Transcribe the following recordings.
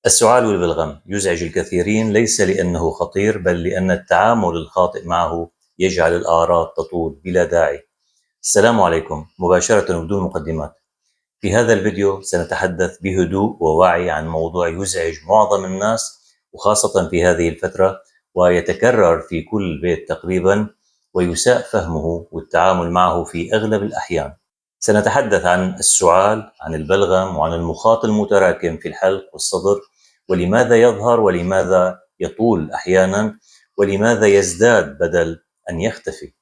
السعال والبلغم يزعج الكثيرين ليس لأنه خطير، بل لأن التعامل الخاطئ معه يجعل الأعراض تطول بلا داعي. السلام عليكم. مباشرة وبدون مقدمات، في هذا الفيديو سنتحدث بهدوء ووعي عن موضوع يزعج معظم الناس، وخاصة في هذه الفترة، ويتكرر في كل بيت تقريبا، ويساء فهمه والتعامل معه في أغلب الأحيان. سنتحدث عن السعال، عن البلغم، وعن المخاط المتراكم في الحلق والصدر، ولماذا يظهر، ولماذا يطول أحيانا، ولماذا يزداد بدل أن يختفي.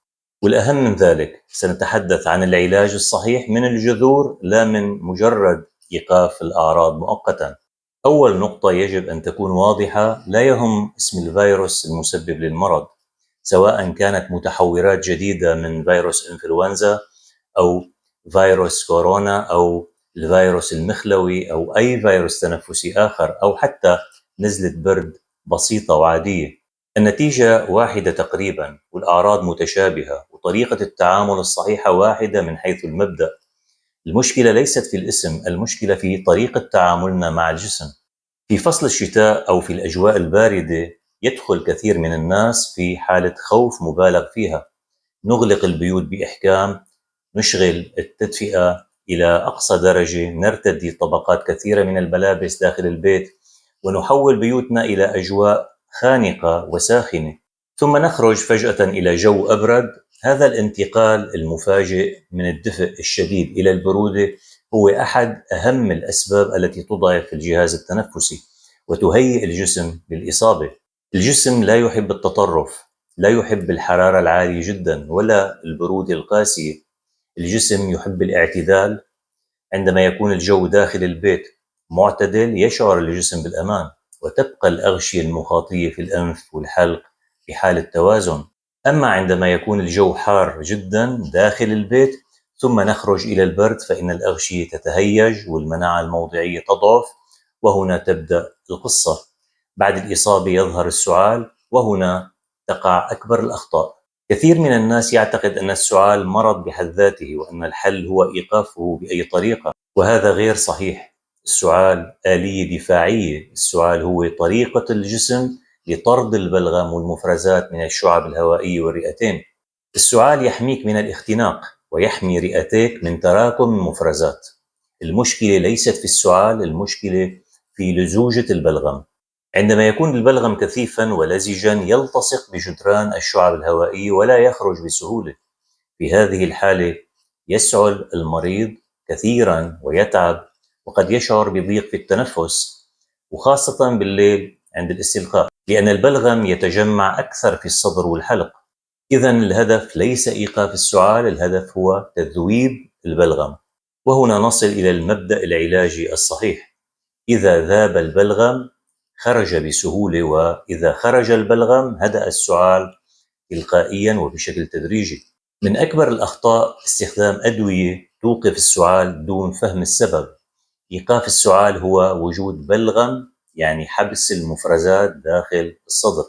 والأهم من ذلك، سنتحدث عن العلاج الصحيح من الجذور، لا من مجرد إيقاف الأعراض مؤقتا. أول نقطة يجب أن تكون واضحة: لا يهم اسم الفيروس المسبب للمرض، سواء كانت متحورات جديدة من فيروس إنفلونزا، أو فيروس كورونا، أو الفيروس المخلوي، أو أي فيروس تنفسي آخر، أو حتى نزلة برد بسيطة وعادية. النتيجة واحدة تقريبا، والأعراض متشابهة، وطريقة التعامل الصحيحة واحدة من حيث المبدأ. المشكلة ليست في الاسم، المشكلة في طريقة تعاملنا مع الجسم. في فصل الشتاء أو في الأجواء الباردة يدخل كثير من الناس في حالة خوف مبالغ فيها. نغلق البيوت بإحكام، نشغل التدفئة إلى أقصى درجة، نرتدي طبقات كثيرة من الملابس داخل البيت، ونحول بيوتنا إلى أجواء خانقة وساخنة، ثم نخرج فجأة إلى جو أبرد. هذا الانتقال المفاجئ من الدفء الشديد إلى البرودة هو أحد أهم الأسباب التي تضعف الجهاز التنفسي وتهيئ الجسم للإصابة. الجسم لا يحب التطرف، لا يحب الحرارة العالية جدا ولا البرودة القاسية. الجسم يحب الاعتدال. عندما يكون الجو داخل البيت معتدل يشعر الجسم بالأمان، وتبقى الأغشية المخاطية في الأنف والحلق في حالة توازن. أما عندما يكون الجو حار جدا داخل البيت ثم نخرج إلى البرد، فإن الأغشية تتهيج والمناعة الموضعية تضعف، وهنا تبدأ القصة. بعد الإصابة يظهر السعال، وهنا تقع أكبر الأخطاء. كثير من الناس يعتقد أن السعال مرض بحد ذاته، وأن الحل هو إيقافه بأي طريقة، وهذا غير صحيح. السعال آلية دفاعية. السعال هو طريقة الجسم لطرد البلغم والمفرزات من الشعب الهوائية والرئتين. السعال يحميك من الاختناق، ويحمي رئتيك من تراكم المفرزات. المشكلة ليست في السعال، المشكلة في لزوجة البلغم. عندما يكون البلغم كثيفا ولزجا يلتصق بجدران الشعب الهوائية ولا يخرج بسهولة. في هذه الحالة يسعل المريض كثيرا ويتعب، وقد يشعر بضيق في التنفس، وخاصة بالليل عند الاستلقاء، لأن البلغم يتجمع أكثر في الصدر والحلق. إذن الهدف ليس إيقاف السعال، الهدف هو تذويب البلغم. وهنا نصل إلى المبدأ العلاجي الصحيح: إذا ذاب البلغم خرج بسهولة، وإذا خرج البلغم هدأ السعال تلقائيا وبشكل تدريجي. من أكبر الأخطاء استخدام أدوية توقف السعال دون فهم السبب. إيقاف السعال هو وجود بلغم، يعني حبس المفرزات داخل الصدر،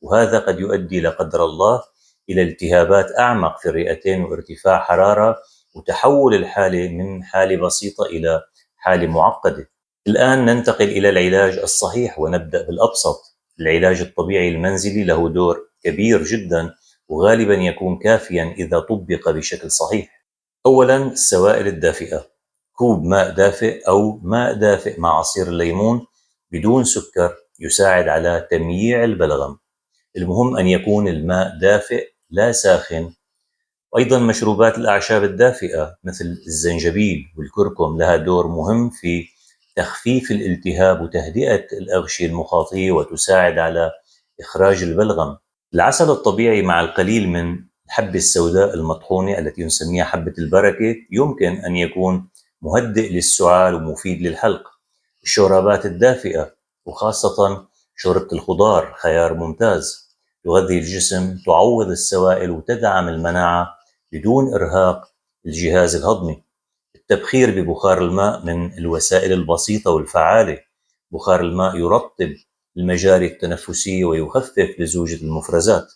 وهذا قد يؤدي لا قدر الله إلى التهابات أعمق في الرئتين وارتفاع حرارة، وتحول الحالة من حالة بسيطة إلى حالة معقدة. الآن ننتقل إلى العلاج الصحيح، ونبدأ بالأبسط. العلاج الطبيعي المنزلي له دور كبير جدا، وغالبا يكون كافيا إذا طبق بشكل صحيح. أولا، السوائل الدافئة. كوب ماء دافئ أو ماء دافئ مع عصير الليمون بدون سكر يساعد على تمييع البلغم. المهم أن يكون الماء دافئ لا ساخن. وأيضا مشروبات الأعشاب الدافئة مثل الزنجبيل والكركم لها دور مهم في تخفيف الالتهاب وتهدئة الأغشية المخاطية، وتساعد على إخراج البلغم. العسل الطبيعي مع القليل من الحبة السوداء المطحونة التي نسميها حبة البركة يمكن أن يكون مهدئ للسعال ومفيد للحلق. الشوربات الدافئة، وخاصة شوربة الخضار، خيار ممتاز. تغذي الجسم، تعوض السوائل، وتدعم المناعة بدون إرهاق الجهاز الهضمي. التبخير ببخار الماء من الوسائل البسيطة والفعالة. بخار الماء يرطب المجاري التنفسية ويخفف لزوجة المفرزات.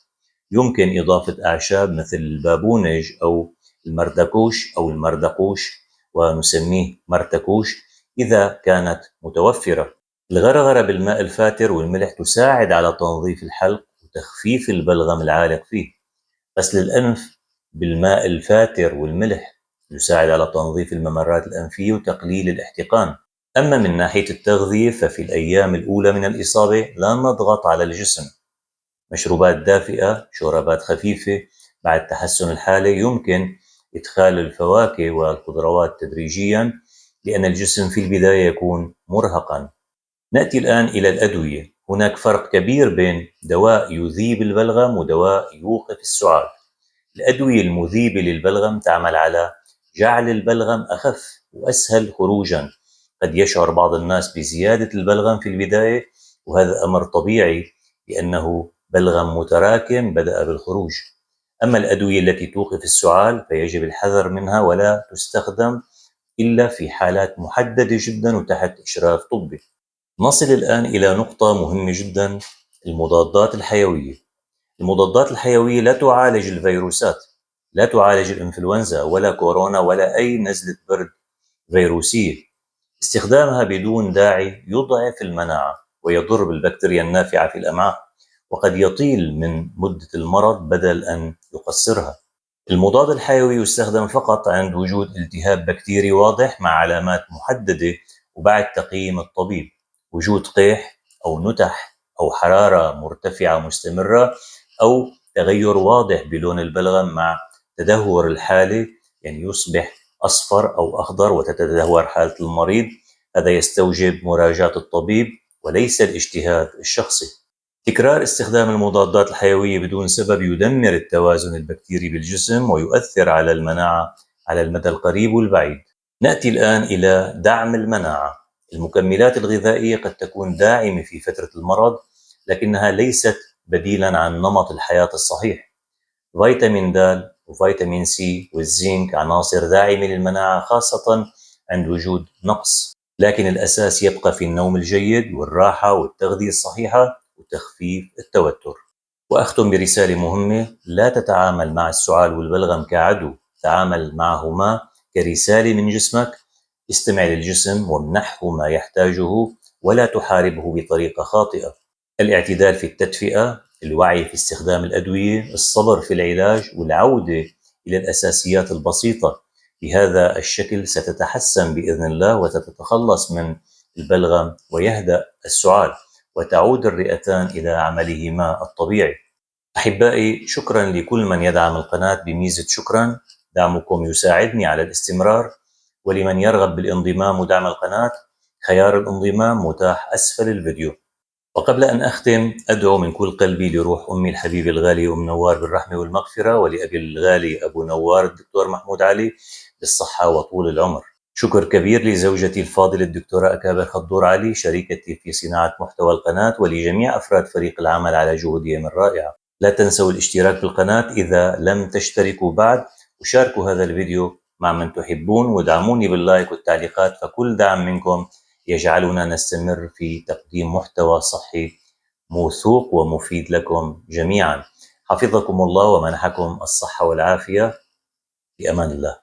يمكن إضافة أعشاب مثل البابونج أو المردكوش أو المردقوش، ونسميه مرتكوش إذا كانت متوفرة. الغرغرة بالماء الفاتر والملح تساعد على تنظيف الحلق وتخفيف البلغم العالق فيه. غسل الأنف بالماء الفاتر والملح يساعد على تنظيف الممرات الأنفية وتقليل الاحتقان. أما من ناحية التغذية ففي الأيام الأولى من الإصابة لا نضغط على الجسم. مشروبات دافئة، شوربات خفيفة. بعد تحسن الحالة يمكن إدخال الفواكه والخضروات تدريجيا لأن الجسم في البداية يكون مرهقا. نأتي الآن إلى الأدوية. هناك فرق كبير بين دواء يذيب البلغم ودواء يوقف السعال. الأدوية المذيبة للبلغم تعمل على جعل البلغم أخف وأسهل خروجا. قد يشعر بعض الناس بزيادة البلغم في البداية، وهذا أمر طبيعي لأنه بلغم متراكم بدأ بالخروج. أما الأدوية التي توقف السعال فيجب الحذر منها ولا تستخدم إلا في حالات محددة جدا وتحت إشراف طبي. نصل الآن إلى نقطة مهمة جدا: المضادات الحيوية. المضادات الحيوية لا تعالج الفيروسات، لا تعالج الإنفلونزا ولا كورونا ولا أي نزلة برد فيروسية. استخدامها بدون داعي يضعف المناعة ويضر بالبكتيريا النافعة في الأمعاء، وقد يطيل من مدة المرض بدل أن يقصرها. المضاد الحيوي يستخدم فقط عند وجود التهاب بكتيري واضح مع علامات محددة وبعد تقييم الطبيب. وجود قيح أو نتح أو حرارة مرتفعة مستمرة أو تغير واضح بلون البلغم مع تدهور الحالة، يعني يصبح أصفر أو أخضر وتتدهور حالة المريض، هذا يستوجب مراجعة الطبيب وليس الاجتهاد الشخصي. تكرار استخدام المضادات الحيوية بدون سبب يدمر التوازن البكتيري بالجسم ويؤثر على المناعة على المدى القريب والبعيد. نأتي الآن إلى دعم المناعة. المكملات الغذائية قد تكون داعمة في فترة المرض، لكنها ليست بديلاً عن نمط الحياة الصحيح. فيتامين د وفيتامين سي والزنك عناصر داعمة للمناعة خاصة عند وجود نقص، لكن الأساس يبقى في النوم الجيد والراحة والتغذية الصحيحة وتخفيف التوتر. وأختم برسالة مهمة: لا تتعامل مع السعال والبلغم كعدو، تعامل معهما كرسالة من جسمك. استمع للجسم وامنحه ما يحتاجه ولا تحاربه بطريقة خاطئة. الاعتدال في التدفئة، الوعي في استخدام الأدوية، الصبر في العلاج والعودة إلى الأساسيات البسيطة. بهذا الشكل ستتحسن بإذن الله وستتخلص من البلغم ويهدأ السعال وتعود الرئتان إلى عملهما الطبيعي. أحبائي، شكرا لكل من يدعم القناة بميزة شكرا. دعمكم يساعدني على الاستمرار. ولمن يرغب بالانضمام ودعم القناة، خيار الانضمام متاح أسفل الفيديو. وقبل أن أختم أدعو من كل قلبي لروح أمي الحبيبة الغالية أم نوار بالرحمة والمغفرة، ولأبي الغالي أبو نوار الدكتور محمود علي بالصحة وطول العمر. شكر كبير لزوجتي الفاضلة الدكتورة أكابر خضور علي شريكتي في صناعة محتوى القناة، ولجميع أفراد فريق العمل على جهودهم الرائعة. لا تنسوا الاشتراك في القناة إذا لم تشتركوا بعد، وشاركوا هذا الفيديو مع من تحبون، ودعموني باللايك والتعليقات، فكل دعم منكم يجعلنا نستمر في تقديم محتوى صحي موثوق ومفيد لكم جميعا. حفظكم الله ومنحكم الصحة والعافية. بأمان الله.